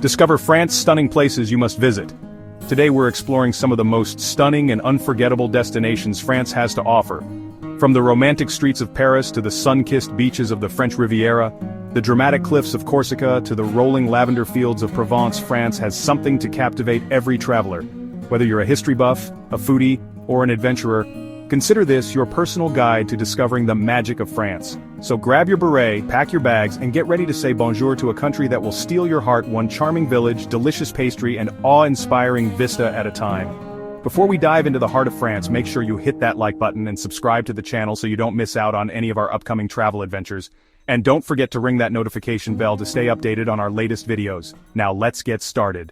Discover France's stunning places you must visit. Today we're exploring some of the most stunning and unforgettable destinations France has to offer. From the romantic streets of Paris to the sun-kissed beaches of the French Riviera, the dramatic cliffs of Corsica to the rolling lavender fields of Provence, France has something to captivate every traveler. Whether you're a history buff, a foodie, or an adventurer, consider this your personal guide to discovering the magic of France. So grab your beret, pack your bags, and get ready to say bonjour to a country that will steal your heart one charming village, delicious pastry, and awe-inspiring vista at a time. Before we dive into the heart of France, make sure you hit that like button and subscribe to the channel so you don't miss out on any of our upcoming travel adventures. And don't forget to ring that notification bell to stay updated on our latest videos. Now let's get started.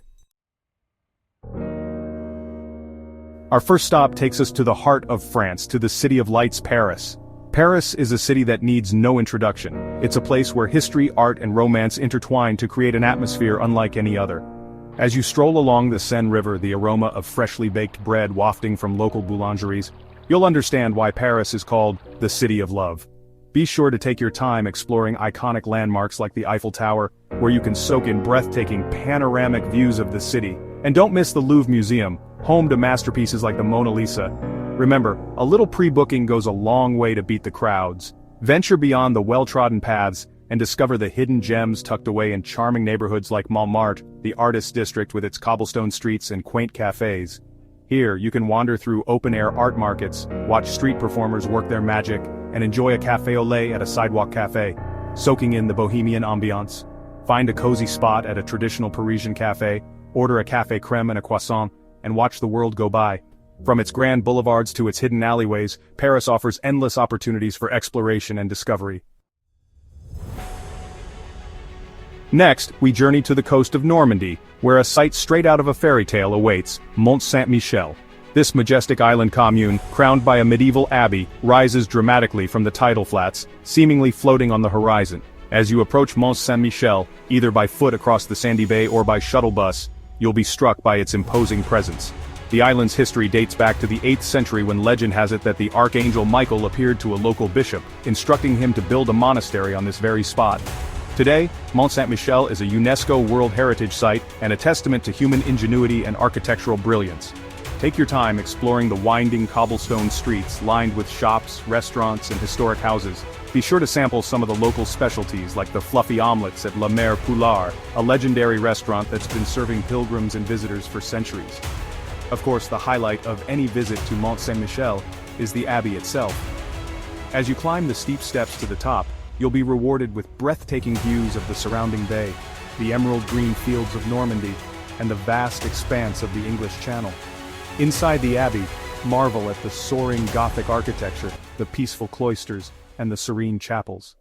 Our first stop takes us to the heart of France, to the City of Lights, Paris. Paris is a city that needs no introduction. It's a place where history, art, and romance intertwine to create an atmosphere unlike any other. As you stroll along the Seine River, the aroma of freshly baked bread wafting from local boulangeries, you'll understand why Paris is called the City of Love. Be sure to take your time exploring iconic landmarks like the Eiffel Tower, where you can soak in breathtaking panoramic views of the city. And don't miss the Louvre Museum, home to masterpieces like the Mona Lisa. Remember, a little pre-booking goes a long way to beat the crowds. Venture beyond the well-trodden paths and discover the hidden gems tucked away in charming neighborhoods like Montmartre, the artist district with its cobblestone streets and quaint cafes. Here, you can wander through open-air art markets, watch street performers work their magic, and enjoy a café au lait at a sidewalk cafe, soaking in the bohemian ambiance. Find a cozy spot at a traditional Parisian cafe, order a café crème and a croissant, and watch the world go by. From its grand boulevards to its hidden alleyways, Paris offers endless opportunities for exploration and discovery. Next, we journey to the coast of Normandy, where a sight straight out of a fairy tale awaits, Mont Saint-Michel. This majestic island commune, crowned by a medieval abbey, rises dramatically from the tidal flats, seemingly floating on the horizon. As you approach Mont Saint-Michel, either by foot across the sandy bay or by shuttle bus, you'll be struck by its imposing presence. The island's history dates back to the 8th century when legend has it that the Archangel Michael appeared to a local bishop, instructing him to build a monastery on this very spot. Today, Mont Saint-Michel is a UNESCO World Heritage Site and a testament to human ingenuity and architectural brilliance. Take your time exploring the winding cobblestone streets lined with shops, restaurants, and historic houses. Be sure to sample some of the local specialties like the fluffy omelets at La Mère Poulard, a legendary restaurant that's been serving pilgrims and visitors for centuries. Of course, the highlight of any visit to Mont Saint-Michel is the abbey itself. As you climb the steep steps to the top, you'll be rewarded with breathtaking views of the surrounding bay, the emerald green fields of Normandy, and the vast expanse of the English Channel. Inside the abbey, marvel at the soaring Gothic architecture, the peaceful cloisters, and the serene chapels.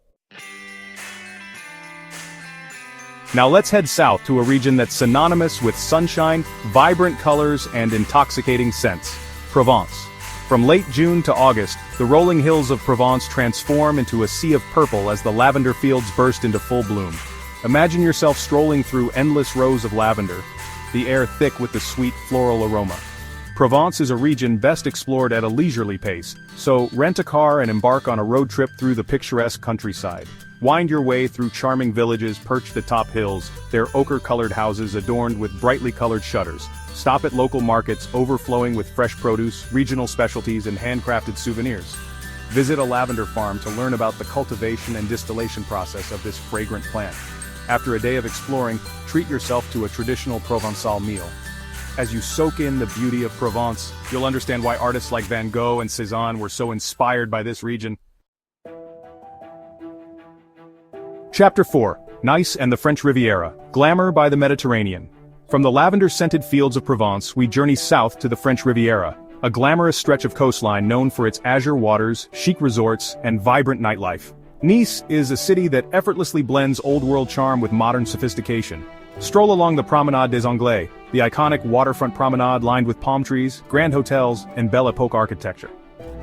Now let's head south to a region that's synonymous with sunshine, vibrant colors, and intoxicating scents, Provence. From late June to August, the rolling hills of Provence transform into a sea of purple as the lavender fields burst into full bloom. Imagine yourself strolling through endless rows of lavender, the air thick with the sweet floral aroma. Provence is a region best explored at a leisurely pace, so rent a car and embark on a road trip through the picturesque countryside. Wind your way through charming villages perched atop hills, their ochre-colored houses adorned with brightly colored shutters. Stop at local markets overflowing with fresh produce, regional specialties, and handcrafted souvenirs. Visit a lavender farm to learn about the cultivation and distillation process of this fragrant plant. After a day of exploring, treat yourself to a traditional Provençal meal. As you soak in the beauty of Provence, you'll understand why artists like Van Gogh and Cézanne were so inspired by this region. Chapter 4. Nice and the French Riviera, Glamour by the Mediterranean. From the lavender-scented fields of Provence, we journey south to the French Riviera, a glamorous stretch of coastline known for its azure waters, chic resorts, and vibrant nightlife. Nice is a city that effortlessly blends old-world charm with modern sophistication. Stroll along the Promenade des Anglais, the iconic waterfront promenade lined with palm trees, grand hotels, and Belle Epoque architecture.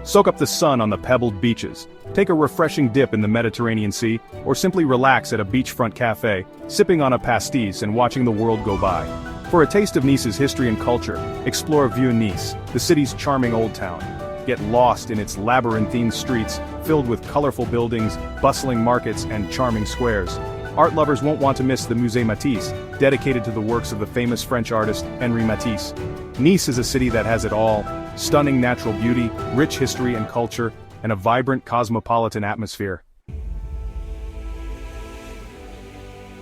Soak up the sun on the pebbled beaches, take a refreshing dip in the Mediterranean Sea, or simply relax at a beachfront cafe, sipping on a pastis and watching the world go by. For a taste of Nice's history and culture, explore Vieux Nice, the city's charming old town. Get lost in its labyrinthine streets, filled with colorful buildings, bustling markets, and charming squares. art lovers won't want to miss the Musée Matisse, dedicated to the works of the famous French artist Henri Matisse. Nice is a city that has it all: stunning natural beauty, rich history and culture, and a vibrant cosmopolitan atmosphere.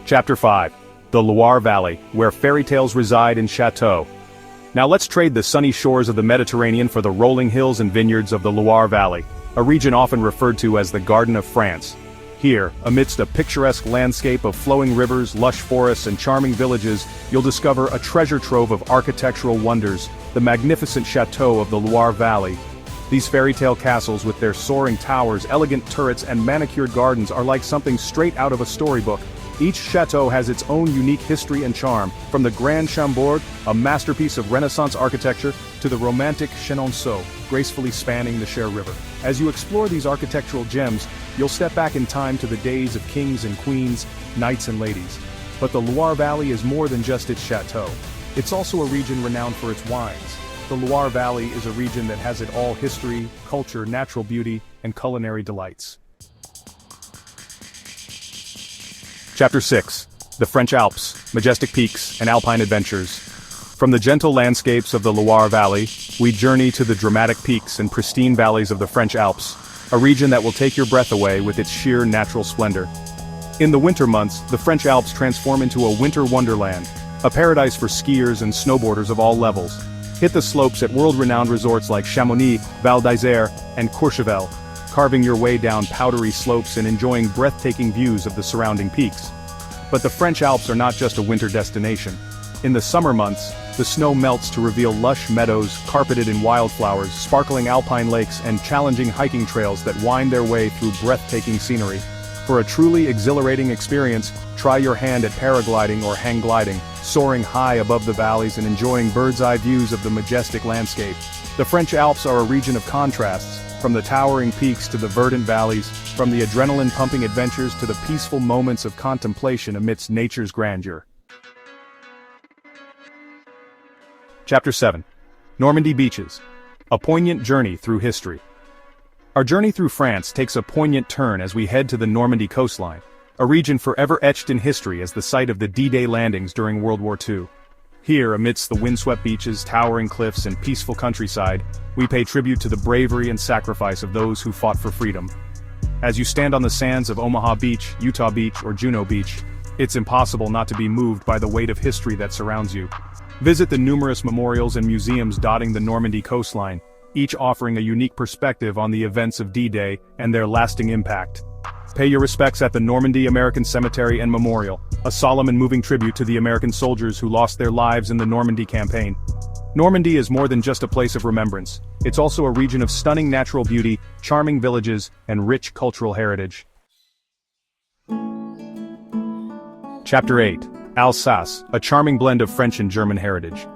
Chapter 5. The Loire Valley, where fairy tales reside in chateaux. Now let's trade the sunny shores of the Mediterranean for the rolling hills and vineyards of the Loire Valley, a region often referred to as the Garden of France. Here, amidst a picturesque landscape of flowing rivers, lush forests and charming villages, you'll discover a treasure trove of architectural wonders, the magnificent chateaux of the Loire Valley. These fairy tale castles with their soaring towers, elegant turrets and manicured gardens are like something straight out of a storybook. Each chateau has its own unique history and charm, from the Grand Chambord, a masterpiece of Renaissance architecture, to the romantic Chenonceau, gracefully spanning the Cher River. As you explore these architectural gems, you'll step back in time to the days of kings and queens, knights and ladies. But the Loire Valley is more than just its chateau. It's also a region renowned for its wines. The Loire Valley is a region that has it all: history, culture, natural beauty, and culinary delights. Chapter 6. The French Alps, majestic peaks, and alpine adventures. From the gentle landscapes of the Loire Valley, we journey to the dramatic peaks and pristine valleys of the French Alps, a region that will take your breath away with its sheer natural splendor. In the winter months, the French Alps transform into a winter wonderland, a paradise for skiers and snowboarders of all levels. Hit the slopes at world-renowned resorts like Chamonix, Val d'Isère, and Courchevel, carving your way down powdery slopes and enjoying breathtaking views of the surrounding peaks. But the French Alps are not just a winter destination. In the summer months, the snow melts to reveal lush meadows carpeted in wildflowers, sparkling alpine lakes, and challenging hiking trails that wind their way through breathtaking scenery. For a truly exhilarating experience, try your hand at paragliding or hang gliding, soaring high above the valleys and enjoying bird's-eye views of the majestic landscape. The French Alps are a region of contrasts, from the towering peaks to the verdant valleys, from the adrenaline-pumping adventures to the peaceful moments of contemplation amidst nature's grandeur. Chapter 7. Normandy Beaches. A poignant journey through history. Our journey through France takes a poignant turn as we head to the Normandy coastline, a region forever etched in history as the site of the D-Day landings during World War II. Here, amidst the windswept beaches, towering cliffs, and peaceful countryside, we pay tribute to the bravery and sacrifice of those who fought for freedom. As you stand on the sands of Omaha Beach, Utah Beach, or Juneau Beach, it's impossible not to be moved by the weight of history that surrounds you. Visit the numerous memorials and museums dotting the Normandy coastline, each offering a unique perspective on the events of D-Day and their lasting impact. Pay your respects at the Normandy American Cemetery and Memorial, a solemn and moving tribute to the American soldiers who lost their lives in the Normandy campaign. Normandy is more than just a place of remembrance. It's also a region of stunning natural beauty, charming villages, and rich cultural heritage. Chapter 8. Alsace, a charming blend of French and German heritage.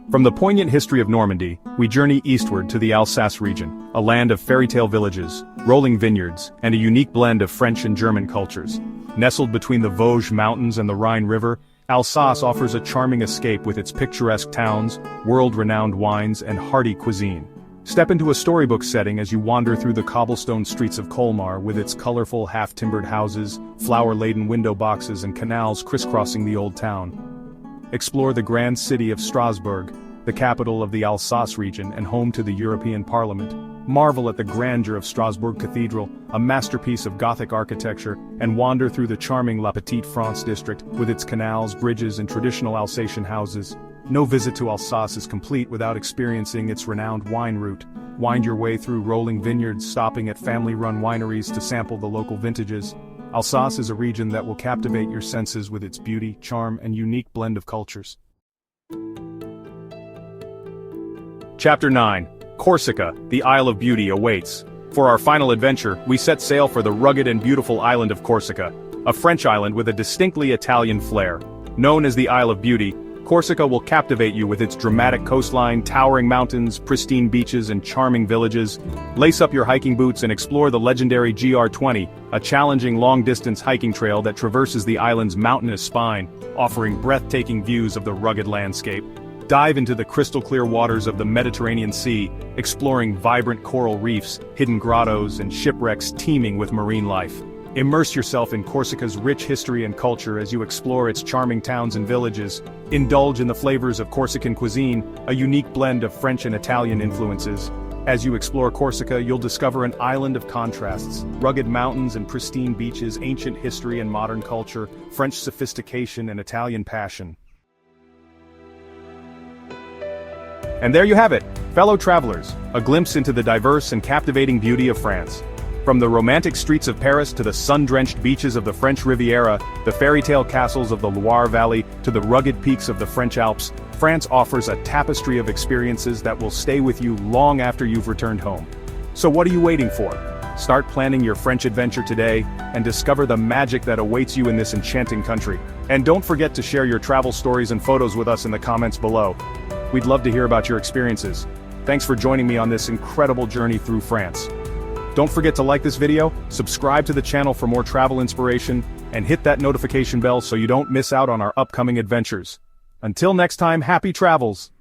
From the poignant history of Normandy, we journey eastward to the Alsace region, a land of fairy tale villages, rolling vineyards, and a unique blend of French and German cultures. Nestled between the Vosges Mountains and the Rhine River, Alsace offers a charming escape with its picturesque towns, world-renowned wines, and hearty cuisine. Step into a storybook setting as you wander through the cobblestone streets of Colmar with its colorful half-timbered houses, flower-laden window boxes, and canals crisscrossing the old town. Explore the grand city of Strasbourg, the capital of the Alsace region and home to the European Parliament. Marvel at the grandeur of Strasbourg Cathedral, a masterpiece of Gothic architecture, and wander through the charming La Petite France district with its canals, bridges, and traditional Alsatian houses. No visit to Alsace is complete without experiencing its renowned wine route. Wind your way through rolling vineyards, stopping at family-run wineries to sample the local vintages. Alsace is a region that will captivate your senses with its beauty, charm, and unique blend of cultures. Chapter 9. Corsica, the Isle of Beauty awaits. For our final adventure, we set sail for the rugged and beautiful island of Corsica, a French island with a distinctly Italian flair. Known as the Isle of Beauty, Corsica will captivate you with its dramatic coastline, towering mountains, pristine beaches, and charming villages. Lace up your hiking boots and explore the legendary GR20, a challenging long-distance hiking trail that traverses the island's mountainous spine, offering breathtaking views of the rugged landscape. Dive into the crystal-clear waters of the Mediterranean Sea, exploring vibrant coral reefs, hidden grottos, and shipwrecks teeming with marine life. Immerse yourself in Corsica's rich history and culture as you explore its charming towns and villages. Indulge in the flavors of Corsican cuisine, a unique blend of French and Italian influences. As you explore Corsica, you'll discover an island of contrasts: rugged mountains and pristine beaches, ancient history and modern culture, French sophistication and Italian passion. And there you have it, fellow travelers, a glimpse into the diverse and captivating beauty of France. From the romantic streets of Paris to the sun-drenched beaches of the French Riviera, the fairy-tale castles of the Loire Valley to the rugged peaks of the French Alps, France offers a tapestry of experiences that will stay with you long after you've returned home. So what are you waiting for? Start planning your French adventure today and discover the magic that awaits you in this enchanting country. And don't forget to share your travel stories and photos with us in the comments below. We'd love to hear about your experiences. Thanks for joining me on this incredible journey through France. Don't forget to like this video, subscribe to the channel for more travel inspiration, and hit that notification bell so you don't miss out on our upcoming adventures. Until next time, happy travels!